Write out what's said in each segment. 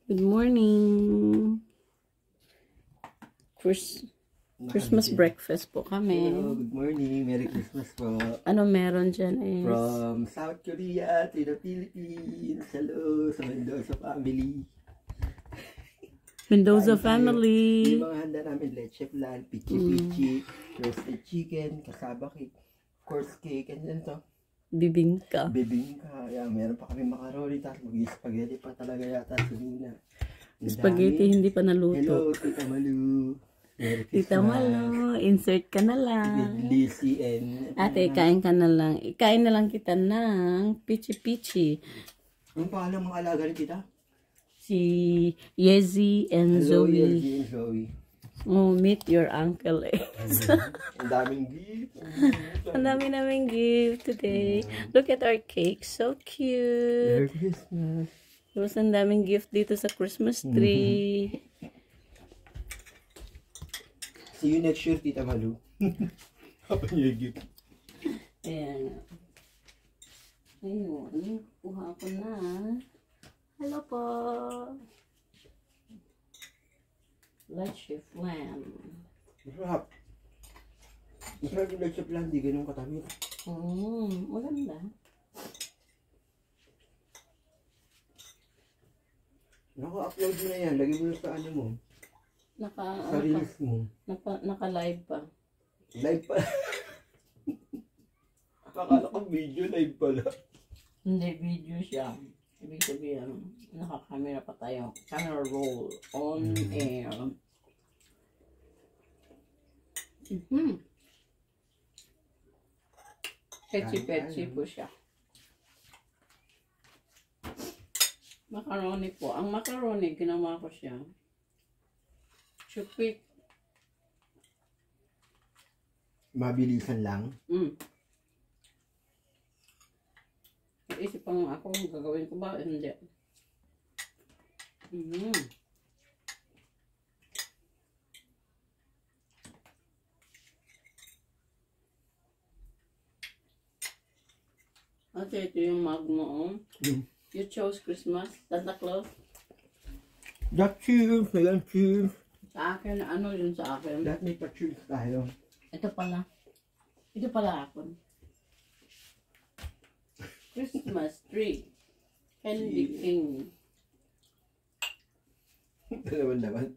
Good morning. Christmas breakfast po kami. Hello, good morning. Merry Christmas po. Ano meron dyan is? From South Korea to the Philippines. Hello sa Mendoza family. Mendoza Kain tayo. family. Yung mga handa namin, leche flan, pichi-pichi, roasted chicken, kasaba cake, course cake, and then to, Bibingka. bibingka. Yan, meron pa kami macaroni, tapos mag-spaghetti pa talaga yata si Nina. Ang Spaghetti dami. hindi pa naluto. Hello, Tita Malu. Merry Tita Christmas. Malo, insert ka na lang. With Lizzie and... Ate, kain ka na lang. Ikain na lang kita ng pichi-pichi. Anong pangalan mga alaga ni Tita? Si Yezi and Hello, Zoe. Yezi and Zoe. Oh, meet your uncle eh. Ang daming gift. Ang dami naming gift today. Look at our cake. So cute. Merry Christmas. Tapos ang daming gift dito sa Christmas tree. See you next year, Tita Malu. Kapag niya yung gift. Ayan. Ayun. Kuha ko na. Hello po. Leche flan. Masarap. Masarap yung leche flan, di ganun katamis. Maganda. Naka-upload mo na yan. Lagi mo na sa ano mo. Sa reels mo. Naka-live pa. Live pa. Akala ko video, live pala. Hindi, video siya. Ibig sabihin, naka-camera pa tayo. Camera roll. On air. Petsi-petsi po siya. Macaroni po. Ang macaroni, ginawa ko siya. Chupik. Mabilisan lang. Isip pa nga ako, gagawin ko ba? Hindi. Ate, ito yung mug mo. You chose Christmas? Santa Claus? That cheers, ayan cheers. Sa akin, ano yun sa akin? That may pa-cheers tayo. Ito pala. Ito pala ako. Christmas tree. Candy King. Laman-laman.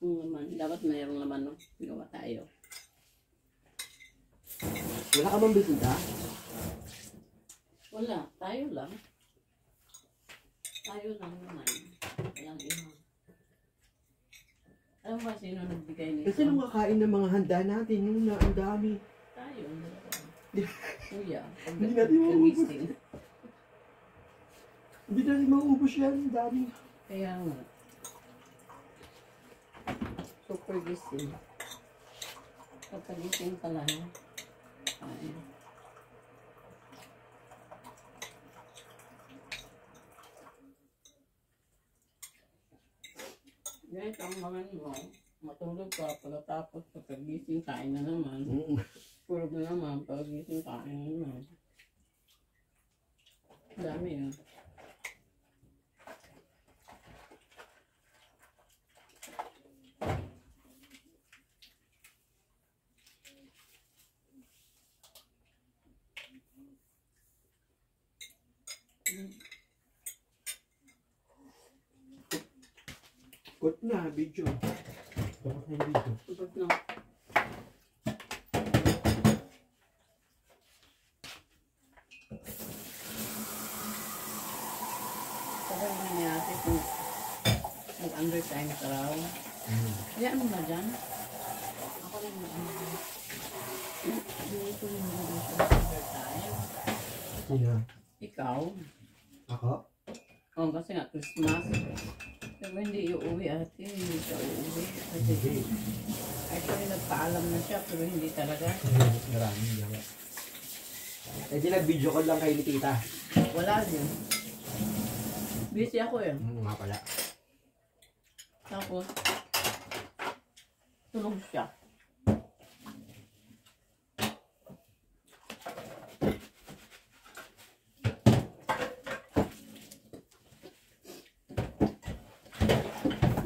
Laman. Dapat mayroong laman, no? Gawa tayo. Wala ka bang bisita? Wala. Tayo lang. Tayo lang naman. Walang iba. Alam mo ba sino nagbigay nito? Kasi nung kakain ng mga handa natin, yung na ang dami. Tayo. Kuya. Hindi natin maubos. Pag-gising. Hindi natin maubos yan, ang dami. Kaya nga. Super gising. Pagkagising ka lang. Ay. Guys, ang mga mo, matulog ka, pagkatapos pagkagising kain na naman. Pulog na naman, pagkagising kain na naman. Dami yun. Cut na, video. Tapos na yung video. Tapos na. Sabi na niya ate kung mag-undertime ka raw. Kaya ano ba dyan? Ako lang mag-undertime. Hindi ko yung mag-undertime. Sino? Ikaw? Ako? Oo, kasi nga Christmas. Pero hindi uuwi ate, hindi siya uuwi. Kasi actually nagpaalam na siya pero hindi talaga. Maraming gawa. Eh di nag-video call lang kayo ni Tita. Wala din. Busy ako eh. Nga pala. Tapos, tulog siya.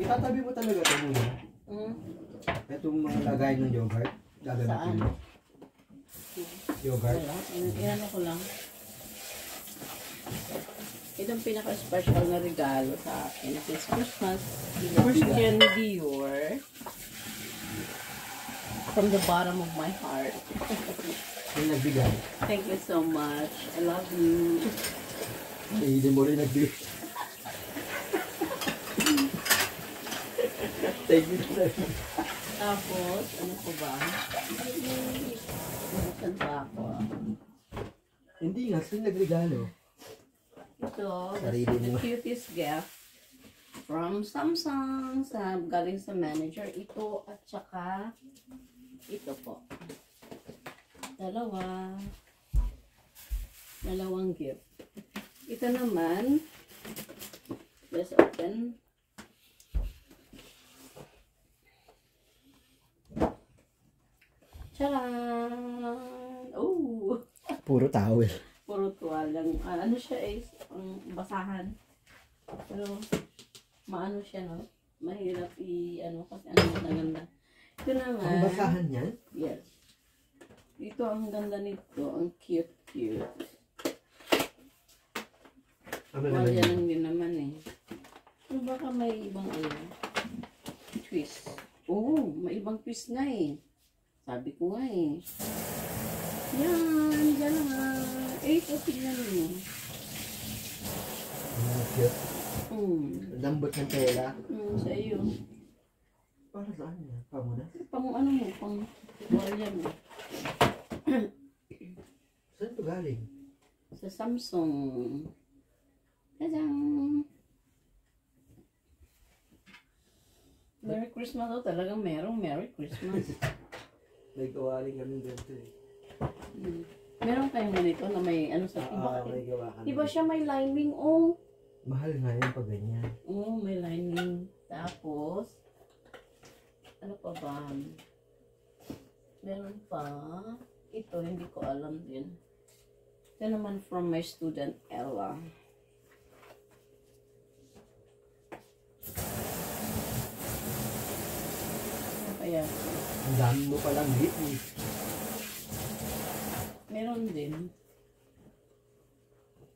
Itatabi mo talaga ito muna. Hmm? Itong mga lagay ng yogurt. Gagamitin mo. Yogurt. Wala. Inano ko lang. Itong pinaka-special na regalo sa akin this Christmas. Christian Dior. From the bottom of my heart. Yung nagbigay. Thank you so much. I love you. Hindi mo rin nagbigay. Thank you sir. Tapos, ano ko ba? Buksan pa ako. Hindi nga, sino nagregalo? Ito, Sarili the mo. cutest gift from Samsung sa galing sa manager. Ito at saka ito po. Dalawang gift. Ito naman, let's open. Charan! Oh! Puro towel. Puro tuwalang, ano siya is, ang basahan. Pero, maano siya, no? Mahirap ano, kasi ano na ganda. Ito naman. Ang basahan yan? Yes. Ito, ang ganda nito. Ang cute. Ano Wala naman yun? lang din naman eh. Pero baka may ibang twist. Oo, may ibang twist nga eh. Sabi ko nga eh. Yan, dyan nga. Ito, tignan mo. Cute. Lambot ng tela. Sa iyo. Para saan yan? Pamunas? Pang ano mo, pang wala mo. Saan ito galing? Sa Samsung. Tadang! Merry Christmas daw. Talagang merong Merry Christmas. May kawaling kami dito eh. Meron kayong ganito na may ano sa iba. May gawa kami. Diba siya may lining? Oh. Mahal nga yun pag ganyan. Oh, may lining. Tapos, ano pa ba? Meron pa. Ito, hindi ko alam din. Ito naman from my student, Ella. Ano kaya? Ang dami mo palang gift eh. Meron din.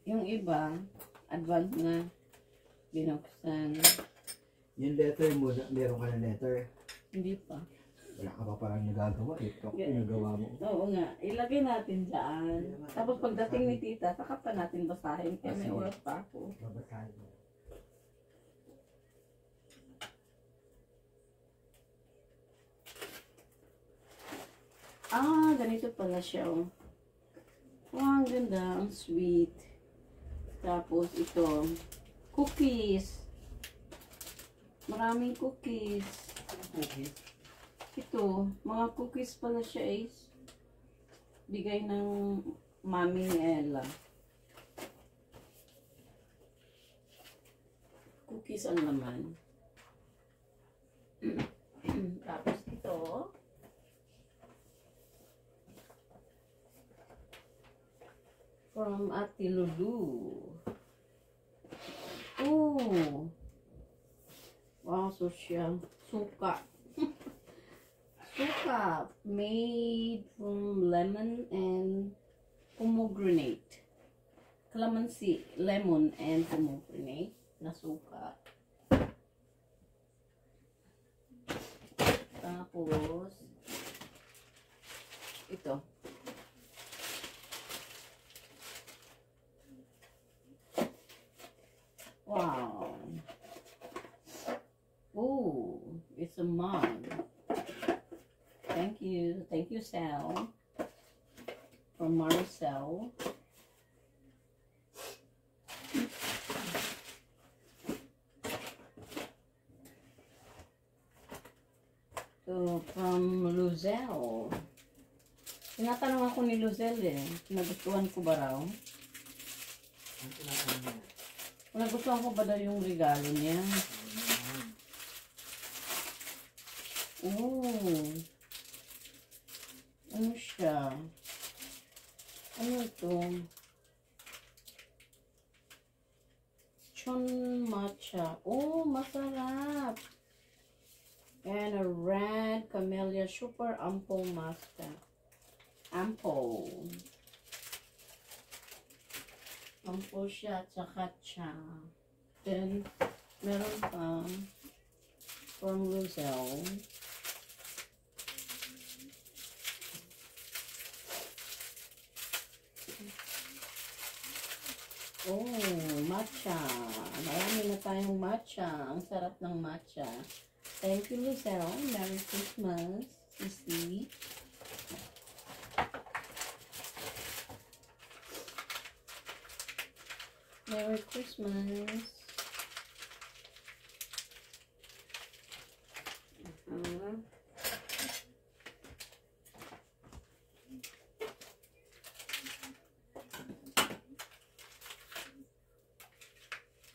Yung iba, advance na binuksan. Yung letter mo, meron ka na letter. Hindi pa. Wala ka pa parang nagagawa eh. Ito pinagawa mo. Oo nga, ilagay natin dyan. Tapos pagdating ni tita, saka pa natin basahin. Kaya may oras pa ako. Babasahin mo. Ganito pala siya. Oh. Wow, ang ganda. Ang sweet. Tapos ito, cookies. Maraming cookies. Okay. Ito, mga cookies pala siya is bigay ng mami ni Ella. Cookies ang laman. Tapos ito, from Ate Lulu. Oh! Wow, social. Suka. Suka. Made from lemon and pomegranate. Calamansi, lemon, and pomegranate na suka. Tapos, ito. Wow. Oh, it's a mug. Thank you. Thank you, Sal. From Marcel. So, from Luzelle. Tinatanong ako ni Luzelle eh. Nagustuhan ko ba raw? Nagustuhan ko ba daw yung regalo niya? Oh. Ano siya? Ano ito? Chon matcha. Oh, masarap. Magnolia Super Ample Mask. Ample. Ample siya, tsaka siya. Then, meron pa from Luzelle. Oh, matcha. Marami na tayong matcha. Ang sarap ng matcha. Thank you, Lucero. Merry Christmas, Sissy. Merry Christmas.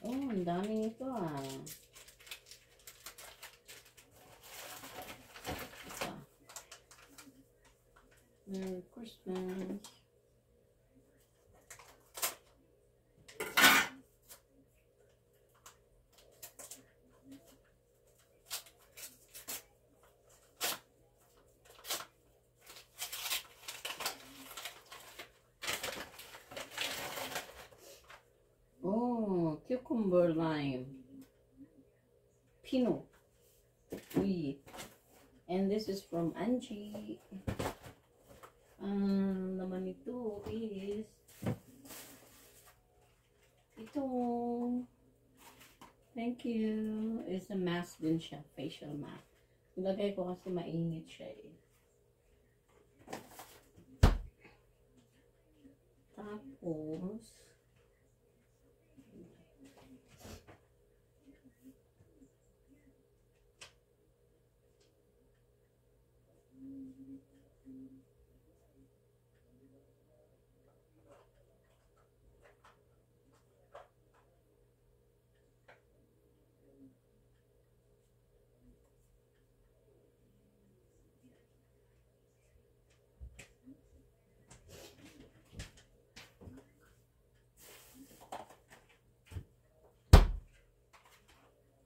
Oh, ang dami nito ah. Ito. Merry Christmas. Oh, cucumber lime. Pinot. Oui. And this is from Angie. Naman ito is ito. Thank you. It's a mask din siya. Facial mask. Ilagay ko kasi mainit siya eh. Tapos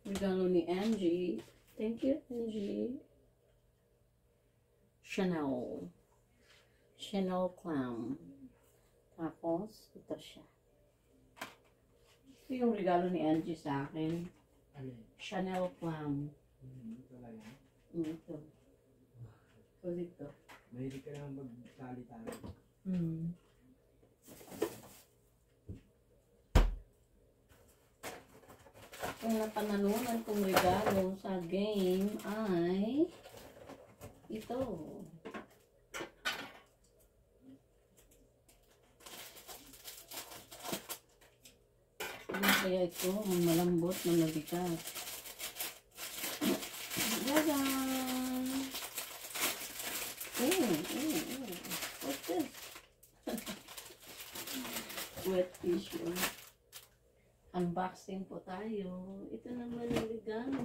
regalo ni Angie. Thank you, Angie. Chanel. Chanel clam. Tapos, ito siya. Ito yung regalo ni Angie sa akin. Ano? Chanel clam. Ito lang yan. Ito. So, dito. Mahilig ka naman mag-tali-tali. Ang napanalunan kong regalo sa game ay ito. Ano kaya ito? Ang malambot na mabigat. Dadan! What's this? Wet tissue. Unboxing po tayo. Ito naman ang regalo.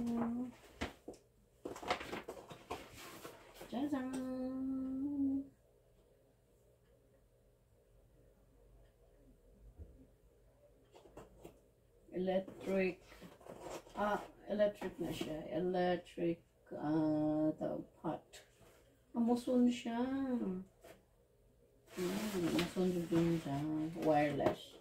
Tadaan! Electric. Electric na siya. Electric pot. Mamuson siya. Mamuson din siya. Wireless.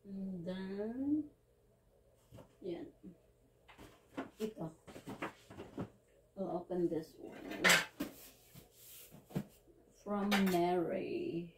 And then, yan. Ito. I'll open this one. From Mary.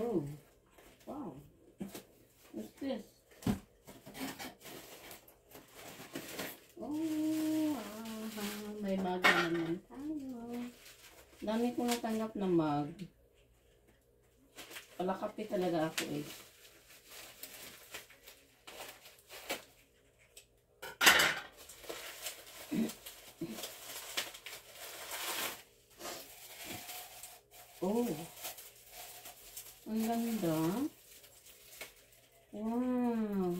Oh, wow. What's this? Oh, may mug naman tayo. Dami kong natanggap na mug. Palakapi talaga ako eh. Oh. Ang ganda. Wow.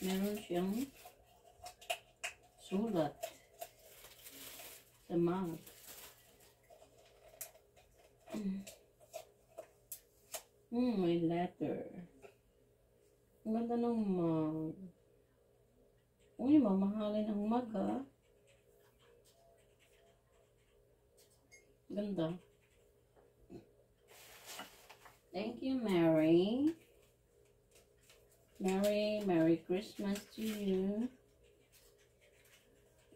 Meron siyang sulat sa mug. May letter. Ang ganda ng mug. Uy, mamahalin ang mug, ha? Ganda. Thank you, Mary. Merry Christmas to you.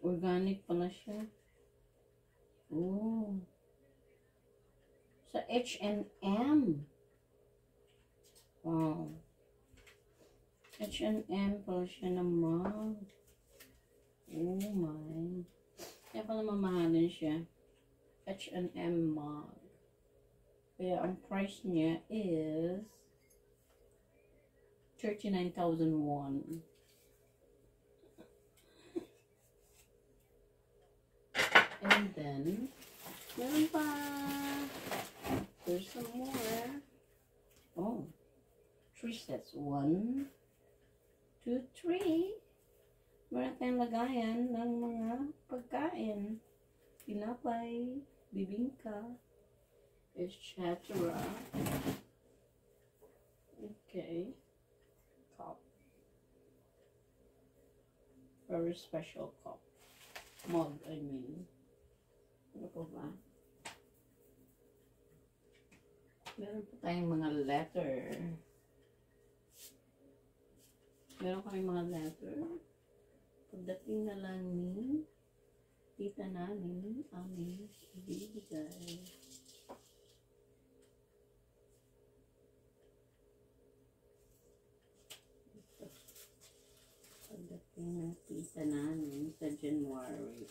Organic pala siya. Oh. Sa H&M. Wow. H&M pala siya naman. Oh my. Kaya pala mamahalin siya. H&M mug. Kaya ang price niya is 39,001. And then, meron pa. There's some more. Oh. 3 sets. 1, 2, 3. Meron tayong lagayan ng mga pagkain. Tinapay, bibingka, etc. Okay. Cup. Very special cup. Mug, I mean. Ano po ba? Meron po tayong mga letter. Meron kami mga letter. Pagdating na lang ni tita namin, aming ibibigay. Pagdating na tita namin sa January.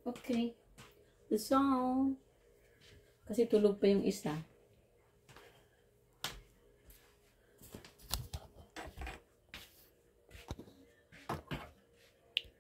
Okay. The song. Kasi tulog pa yung isa.